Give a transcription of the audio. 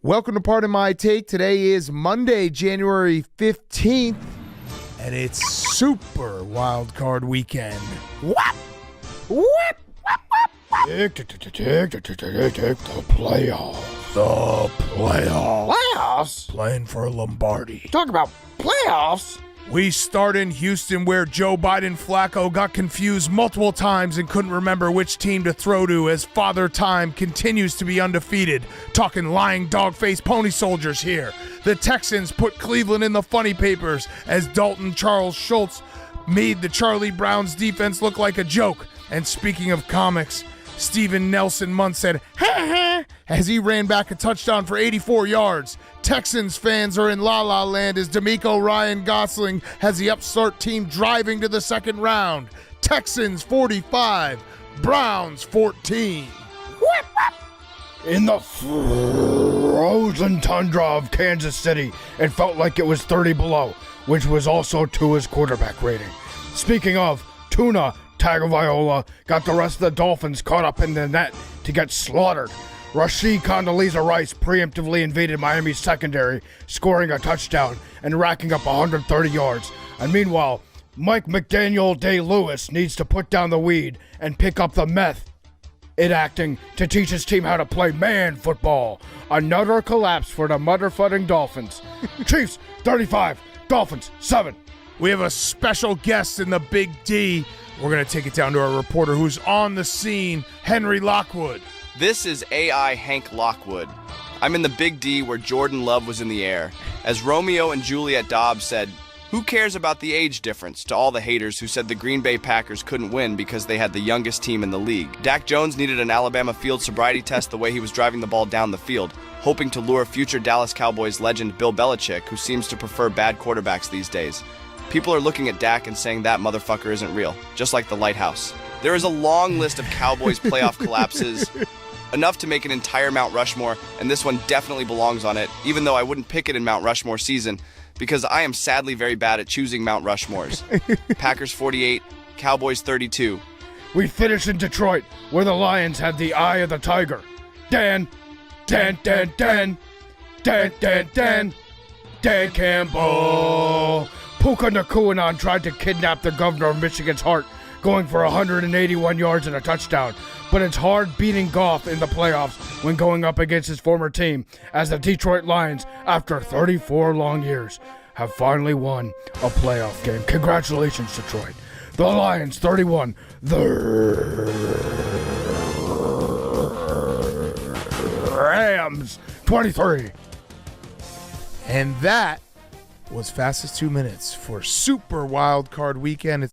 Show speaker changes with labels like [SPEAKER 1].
[SPEAKER 1] Welcome to Part of My Take. Today is Monday, January 15th, and it's Super Wild Card Weekend. Whap! Whap! Whap! Whap!
[SPEAKER 2] The playoffs.
[SPEAKER 1] The playoffs.
[SPEAKER 2] Playoffs?
[SPEAKER 1] Playing for Lombardi.
[SPEAKER 2] Talk about playoffs?
[SPEAKER 1] We start in Houston, where Joe Biden Flacco got confused multiple times and couldn't remember which team to throw to, as Father Time continues to be undefeated. Talking lying dog-faced pony soldiers here. The Texans put Cleveland in the funny papers as Dalton Charles Schultz made the Charlie Brown's defense look like a joke. And speaking of comics, Steven Nelson Munn said, ha ha, as he ran back a touchdown for 84 yards. Texans fans are in la-la land as D'Amico Ryan Gosling has the upstart team driving to the second round. Texans 45, Browns 14.
[SPEAKER 2] In the frozen tundra of Kansas City, it felt like it was 30 below, which was also Tua's quarterback rating. Speaking of, Tuna Tagovailoa got the rest of the Dolphins caught up in the net to get slaughtered. Rashid Condoleezza Rice preemptively invaded Miami's secondary, scoring a touchdown and racking up 130 yards. And meanwhile, Mike McDaniel Day-Lewis needs to put down the weed and pick up the meth acting to teach his team how to play man football. Another collapse for the motherfucking Dolphins. Chiefs 35, Dolphins 7.
[SPEAKER 1] We have a special guest in the Big D. We're going to take it down to our reporter who's on the scene, Henry Lockwood.
[SPEAKER 3] This is AI Hank Lockwood. I'm in the Big D where Jordan Love was in the air. As Romeo and Juliet Dobbs said, "Who cares about the age difference?" to all the haters who said the Green Bay Packers couldn't win because they had the youngest team in the league. Dak Jones needed an Alabama field sobriety test the way he was driving the ball down the field, hoping to lure future Dallas Cowboys legend Bill Belichick, who seems to prefer bad quarterbacks these days. People are looking at Dak and saying that motherfucker isn't real, just like the lighthouse. There is a long list of Cowboys playoff collapses, enough to make an entire Mount Rushmore, and this one definitely belongs on it, even though I wouldn't pick it in Mount Rushmore season, because I am sadly very bad at choosing Mount Rushmores. Packers 48, Cowboys 32.
[SPEAKER 2] We finish in Detroit, where the Lions had the eye of the tiger. Dan Campbell. Puka Nacua tried to kidnap the governor of Michigan's heart, going for 181 yards and a touchdown. But it's hard beating Goff in the playoffs when going up against his former team, as the Detroit Lions, after 34 long years, have finally won a playoff game. Congratulations, Detroit. The Lions 31, the Rams 23.
[SPEAKER 1] And that was fastest 2 minutes for Super Wild Card Weekend.